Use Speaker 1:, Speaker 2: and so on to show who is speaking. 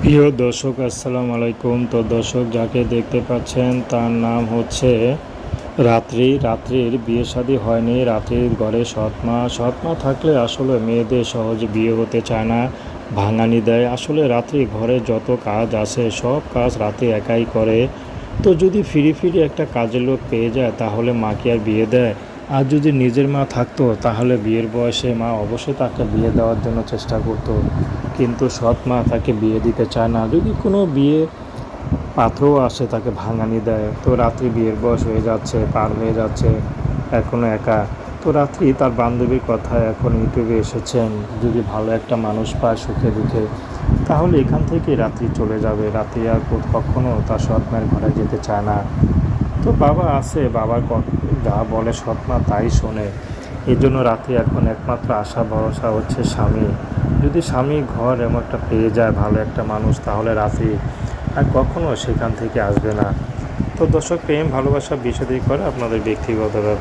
Speaker 1: প্রিয় দর্শক আসসালামু আলাইকুম। তো দর্শক যাকে দেখতে পাচ্ছেন তার নাম হচ্ছে রাত্রির বিয়ে শাদী হয়নি। রাত্রির ঘরে সৎমা থাকলে আসলে মেয়েদের সহজে বিয়ে হতে চায় না, ভাঙানি দেয়। আসলে রাত্রি ঘরে যত কাজ আছে সব কাজ রাতে একাই করে। তো যদি ফিরি একটা কাজের লোক পেয়ে যায় তাহলে মা কি আর বিয়ে দেয়? আর যদি নিজের মা থাকতো তাহলে বিয়ের বয়সে মা অবশ্যই তাকে বিয়ে দেওয়ার জন্য চেষ্টা করতো, কিন্তু সৎ মা তাকে বিয়ে দিতে চায় না। যদি কোনো বিয়ে পাত্রও আসে তাকে ভাঙানি দেয়। তো রাত্রি বিয়ের বয়স হয়ে যাচ্ছে, পার হয়ে যাচ্ছে, এখনও একা। তো রাত্রি তার বান্ধবীর কথায় এখন ইউটিউবে এসেছেন, যদি ভালো একটা মানুষ পায় সুখে দুঃখে তাহলে এখান থেকে রাত্রি চলে যাবে। রাত্রি আর কখনো তার সৎ মায়ের ঘরে যেতে চায় না। তো বাবা আছে, বাবার যা বলে সৎ মা তাই শোনে। এই জন্য রাত্রি এখন একমাত্র আশা ভরসা হচ্ছে স্বামী। যদি স্বামী ঘর এমন একটা পেয়ে যায় ভালো একটা মানুষ, তাহলে রাত্রি আর কখনো সেখান থেকে আসবে না। তো দর্শক, প্রেম ভালোবাসা বিষয় দিয়ে করে আপনাদের ব্যক্তিগত ব্যাপার।